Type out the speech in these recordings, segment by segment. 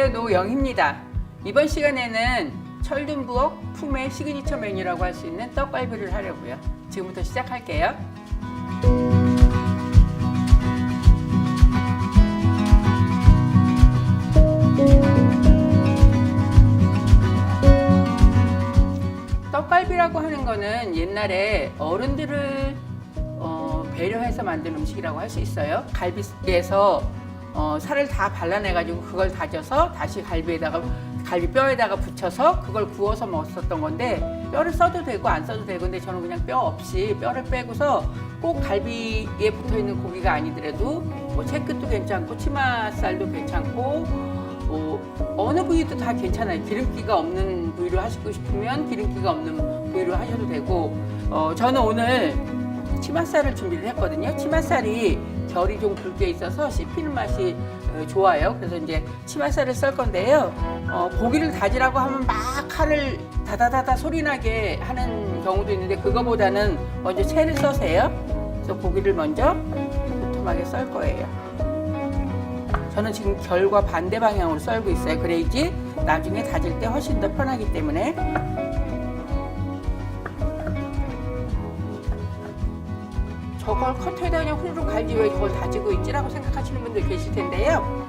안녕하세요, 노영희입니다. 이번 시간에는 철든부엌 품의 시그니처 메뉴라고 할 수 있는 떡갈비를 하려고요. 지금부터 시작할게요. 떡갈비라고 하는 거는 옛날에 어른들을 배려해서 만든 음식이라고 할 수 있어요. 갈비에서 살을 다 발라내가지고 그걸 다져서 다시 갈비뼈에다가 붙여서 그걸 구워서 먹었었던 건데, 뼈를 써도 되고 안 써도 되고, 근데 저는 그냥 뼈 없이 뼈를 빼고서 꼭 갈비에 붙어있는 고기가 아니더라도 뭐 채끝도 괜찮고 치맛살도 괜찮고 어느 부위도 다 괜찮아요. 기름기가 없는 부위로 하시고 싶으면 기름기가 없는 부위로 하셔도 되고, 저는 오늘 치맛살을 준비를 했거든요. 치맛살이 결이 좀 굵게 있어서 씹히는 맛이 좋아요. 그래서 이제 치맛살을 썰 건데요. 고기를 다지라고 하면 막 칼을 다다다다 소리나게 하는 경우도 있는데, 그거보다는 먼저 채를 써세요. 그래서 고기를 먼저 도톰하게 썰 거예요. 저는 지금 결과 반대 방향으로 썰고 있어요. 그래야지 나중에 다질 때 훨씬 더 편하기 때문에. 저걸 커터에다 그냥 후루룩 갈지 왜 저걸 다지고 있지라고 생각하시는 분들 계실 텐데요.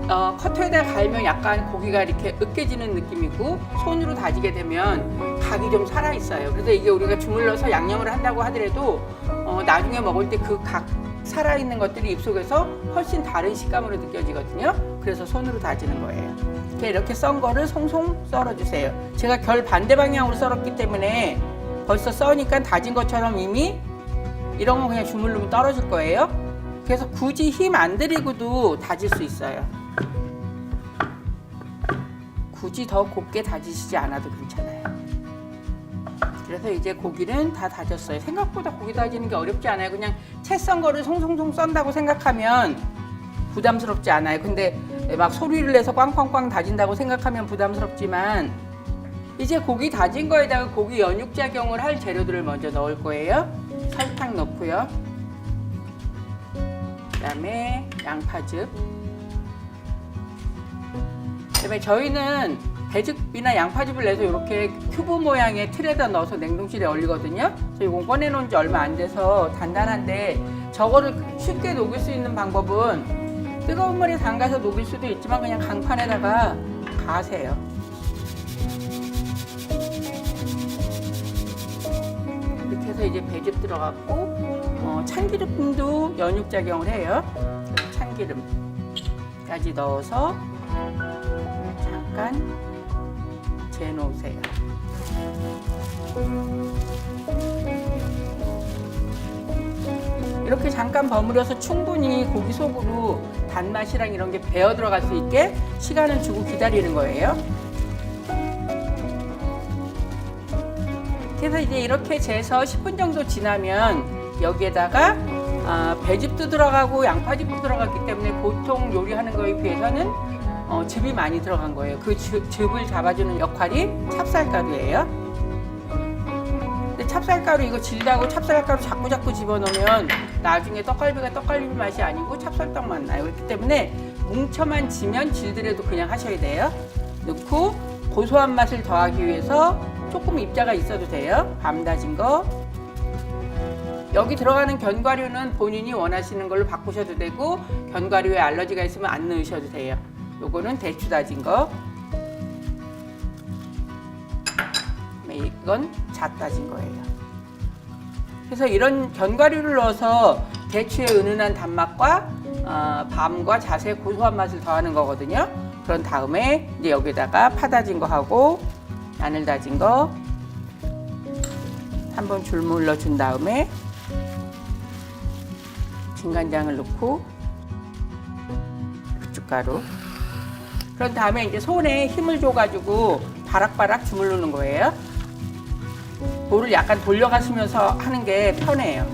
커터에다 갈면 약간 고기가 이렇게 으깨지는 느낌이고, 손으로 다지게 되면 각이 좀 살아있어요. 그래서 이게 우리가 주물러서 양념을 한다고 하더라도 나중에 먹을 때 그 각 살아있는 것들이 입속에서 훨씬 다른 식감으로 느껴지거든요. 그래서 손으로 다지는 거예요. 이렇게 썬 거를 송송 썰어주세요. 제가 결 반대 방향으로 썰었기 때문에 벌써 써니까 다진 것처럼 이미 이런 거 그냥 주물르면 떨어질 거예요. 그래서 굳이 힘 안 들이고도 다질 수 있어요. 굳이 더 곱게 다지시지 않아도 괜찮아요. 그래서 이제 고기는 다 다졌어요. 생각보다 고기 다지는 게 어렵지 않아요. 그냥 채 썬 거를 송송송 썬다고 생각하면 부담스럽지 않아요. 근데 막 소리를 내서 꽝꽝꽝 다진다고 생각하면 부담스럽지만, 이제 고기 다진 거에다가 고기 연육작용을 할 재료들을 먼저 넣을 거예요. 설탕 넣고요. 그다음에 양파즙. 그다음에 저희는 배즙이나 양파즙을 내서 이렇게 큐브 모양의 틀에다 넣어서 냉동실에 얼리거든요. 그래서 이거 꺼내놓은 지 얼마 안 돼서 단단한데, 저거를 쉽게 녹일 수 있는 방법은 뜨거운 물에 담가서 녹일 수도 있지만 그냥 강판에다가 가세요. 이렇게 해서 이제 배즙 들어갔고, 참기름도 연육작용을 해요. 참기름까지 넣어서 잠깐 재놓으세요. 이렇게 잠깐 버무려서 충분히 고기 속으로 단맛이랑 이런 게 배어 들어갈 수 있게 시간을 주고 기다리는 거예요. 그래서 이제 이렇게 재서 10분 정도 지나면 여기에다가 배즙도 들어가고 양파즙도 들어갔기 때문에 보통 요리하는 거에 비해서는 즙이 많이 들어간 거예요. 그 즙을 잡아주는 역할이 찹쌀가루예요. 근데 찹쌀가루 이거 질다고 찹쌀가루 자꾸 집어넣으면 나중에 떡갈비가 떡갈비 맛이 아니고 찹쌀떡 맛 나요. 그렇기 때문에 뭉쳐만 지면 질더라도 그냥 하셔야 돼요. 넣고 고소한 맛을 더하기 위해서 조금 입자가 있어도 돼요. 밤 다진 거. 여기 들어가는 견과류는 본인이 원하시는 걸로 바꾸셔도 되고, 견과류에 알러지가 있으면 안 넣으셔도 돼요. 요거는 대추 다진 거. 이건 잣 다진 거예요. 그래서 이런 견과류를 넣어서 대추의 은은한 단맛과 밤과 잣의 고소한 맛을 더하는 거거든요. 그런 다음에 이제 여기다가 파 다진 거 하고 마늘 다진 거 한번 주물러 준 다음에 진간장을 넣고 고춧가루. 그런 다음에 이제 손에 힘을 줘가지고 바락바락 주물르는 거예요. 볼을 약간 돌려가시면서 하는 게 편해요.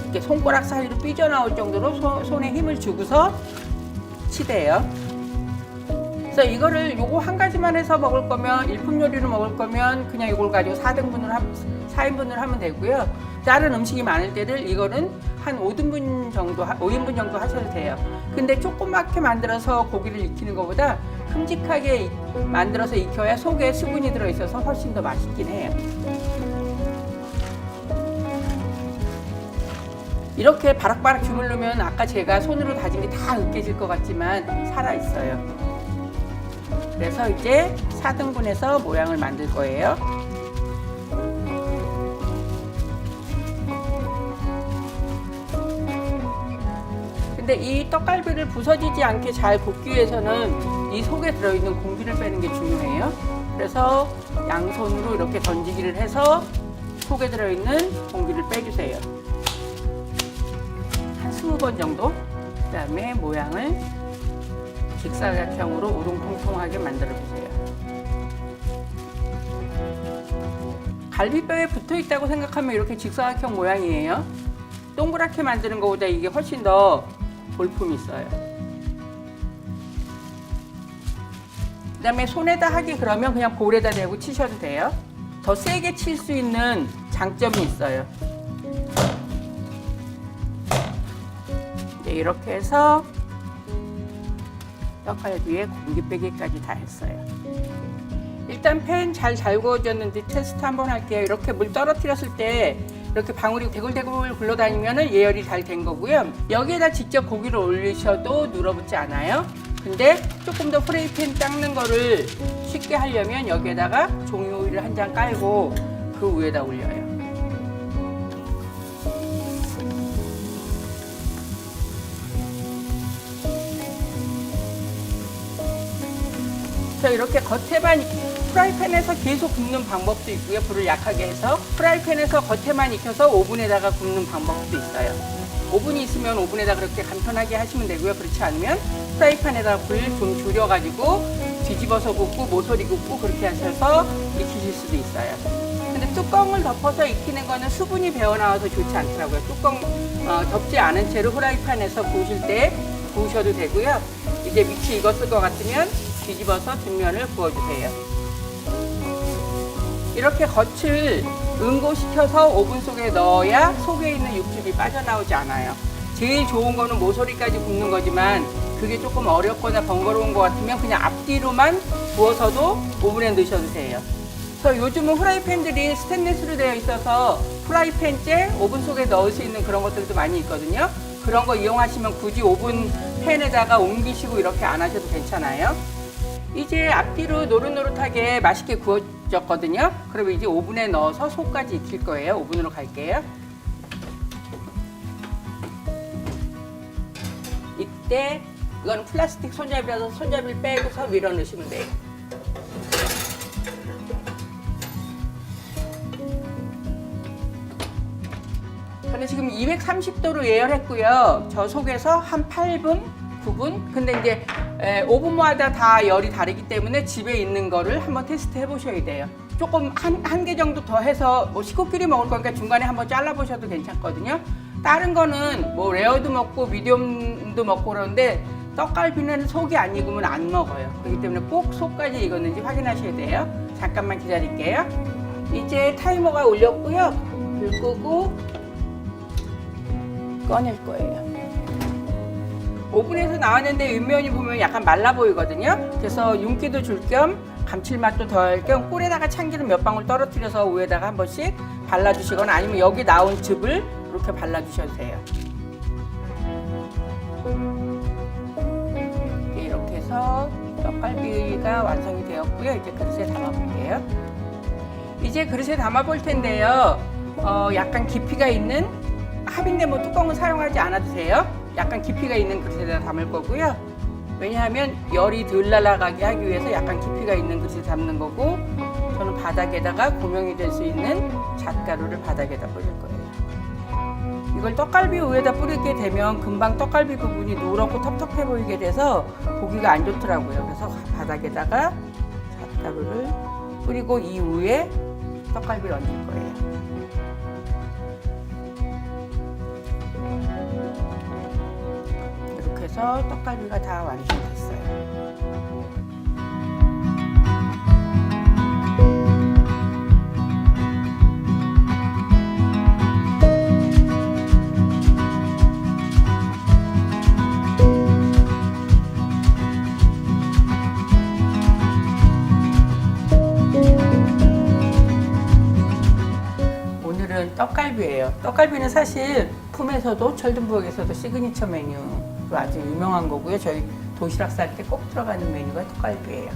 이렇게 손가락 사이로 삐져나올 정도로 손에 힘을 주고서 치대요. 그래서 그래서 이거를 요거 한 가지만 해서 먹을 거면 일품 요리로 먹을 거면 그냥 이걸 가지고 4인분을 하면 되고요. 다른 음식이 많을 때를 이거는 한 5등분 정도, 5인분 정도 하셔도 돼요. 근데 조그맣게 만들어서 고기를 익히는 것보다 큼직하게 만들어서 익혀야 속에 수분이 들어있어서 훨씬 더 맛있긴 해요. 이렇게 바락바락 주물르면 아까 제가 손으로 다진 게 다 으깨질 것 같지만 살아있어요. 그래서 이제 4등분해서 모양을 만들 거예요. 근데 이 떡갈비를 부서지지 않게 잘 굽기 위해서는 이 속에 들어있는 공기를 빼는 게 중요해요. 그래서 양손으로 이렇게 던지기를 해서 속에 들어있는 공기를 빼주세요. 한 20번 정도. 그 다음에 모양을 직사각형으로 우롱통통하게 만들어 주세요. 갈비뼈에 붙어 있다고 생각하면 이렇게 직사각형 모양이에요. 동그랗게 만드는 것보다 이게 훨씬 더 볼품이 있어요. 그 다음에 손에다 하기 그러면 그냥 볼에다 대고 치셔도 돼요. 더 세게 칠 수 있는 장점이 있어요. 이제 이렇게 해서 떡갈비에 공기 빼기까지 다 했어요. 일단 팬 잘 구워졌는지 테스트 한번 할게요. 이렇게 물 떨어뜨렸을 때 이렇게 방울이 대굴대굴 굴러다니면 예열이 잘 된 거고요. 여기에다 직접 고기를 올리셔도 눌어붙지 않아요. 근데 조금 더 프라이팬 닦는 거를 쉽게 하려면 여기에다가 종이 오일을 한 장 깔고 그 위에다 올려요. 이렇게 겉에만 프라이팬에서 계속 굽는 방법도 있고요. 불을 약하게 해서 프라이팬에서 겉에만 익혀서 오븐에다가 굽는 방법도 있어요. 오븐이 있으면 오븐에다 그렇게 간편하게 하시면 되고요. 그렇지 않으면 프라이팬에다 불 좀 줄여가지고 뒤집어서 굽고 모서리 굽고 그렇게 하셔서 익히실 수도 있어요. 근데 뚜껑을 덮어서 익히는 거는 수분이 배어나와서 좋지 않더라고요. 뚜껑 덮지 않은 채로 프라이팬에서 구우실 때 구우셔도 되고요. 이제 밑이 익었을 것 같으면 뒤집어서 뒷면을 구워주세요. 이렇게 겉을 응고시켜서 오븐 속에 넣어야 속에 있는 육즙이 빠져나오지 않아요. 제일 좋은 거는 모서리까지 굽는 거지만 그게 조금 어렵거나 번거로운 것 같으면 그냥 앞뒤로만 구워서도 오븐에 넣으셔도 돼요. 그래서 요즘은 후라이팬들이 스테인리스로 되어 있어서 후라이팬째 오븐 속에 넣을 수 있는 그런 것들도 많이 있거든요. 그런 거 이용하시면 굳이 오븐 팬에다가 옮기시고 이렇게 안 하셔도 괜찮아요. 이제 앞뒤로 노릇노릇하게 맛있게 구워졌거든요. 그럼 이제 오븐에 넣어서 속까지 익힐 거예요. 오븐으로 갈게요. 이때 이건 플라스틱 손잡이라서 손잡이를 빼고서 밀어 넣으시면 돼요. 저는 지금 230도로 예열했고요. 저 속에서 한 8분, 9분. 근데 이제 오븐마다 다 열이 다르기 때문에 집에 있는 거를 한번 테스트 해보셔야 돼요. 조금 한 개 정도 더 해서 뭐 식구끼리 먹을 거니까 중간에 한번 잘라보셔도 괜찮거든요. 다른 거는 뭐 레어도 먹고 미디움도 먹고 그러는데 떡갈비는 속이 안 익으면 안 먹어요. 그렇기 때문에 꼭 속까지 익었는지 확인하셔야 돼요. 잠깐만 기다릴게요. 이제 타이머가 울렸고요. 불 끄고 꺼낼 거예요. 오븐에서 나왔는데 윗면이 보면 약간 말라 보이거든요. 그래서 윤기도 줄 겸 감칠맛도 더할 겸 꿀에다가 참기름 몇 방울 떨어뜨려서 위에다가 한 번씩 발라주시거나 아니면 여기 나온 즙을 이렇게 발라주셔도 돼요. 이렇게 해서 떡갈비가 완성이 되었고요. 이제 그릇에 담아볼게요. 이제 그릇에 담아볼 텐데요. 약간 깊이가 있는 합인데 뭐 뚜껑은 사용하지 않아도 돼요. 약간 깊이가 있는 그릇에다 담을 거고요. 왜냐하면 열이 덜 날아가게 하기 위해서 약간 깊이가 있는 그릇에 담는 거고, 저는 바닥에다가 고명이 될 수 있는 잣가루를 바닥에다 뿌릴 거예요. 이걸 떡갈비 위에다 뿌리게 되면 금방 떡갈비 부분이 누렇고 텁텁해 보이게 돼서 보기가 안 좋더라고요. 그래서 바닥에다가 잣가루를 뿌리고 이 위에 떡갈비를 얹을 거예요. 이렇게 해서 떡갈비가 다 완성됐어요. 떡갈비예요. 떡갈비는 사실 품에서도 철든부엌에서도 시그니처 메뉴로 아주 유명한 거고요. 저희 도시락 쌀 때 꼭 들어가는 메뉴가 떡갈비예요.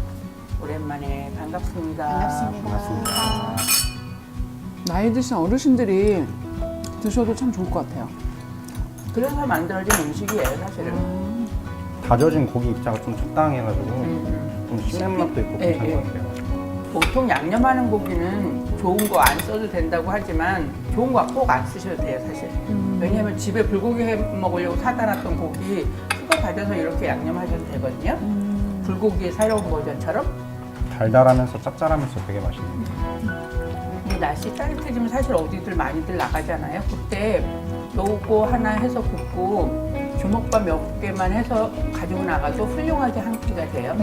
오랜만에 반갑습니다. 반갑습니다. 나이 드신 어르신들이 드셔도 참 좋을 것 같아요. 그래서 만들어진 음식이에요, 사실은. 다져진 고기 입자가 좀 적당해가지고 좀 씹는 맛도 있고 예, 괜찮은 예. 것 같아요. 보통 양념하는 고기는 좋은 거 안 써도 된다고 하지만 좋은 거 꼭 안 쓰셔도 돼요, 사실. 왜냐하면 집에 불고기 해 먹으려고 사다 놨던 고기 수거 다져서 이렇게 양념하셔도 되거든요. 불고기의 새로운 버전처럼. 달달하면서 짭짤하면서 되게 맛있네요. 이 날씨 따뜻해지면 사실 어디들 많이들 나가잖아요. 그때 요거 하나 해서 굽고 주먹밥 몇 개만 해서 가지고 나가도 훌륭하게 한 끼가 돼요.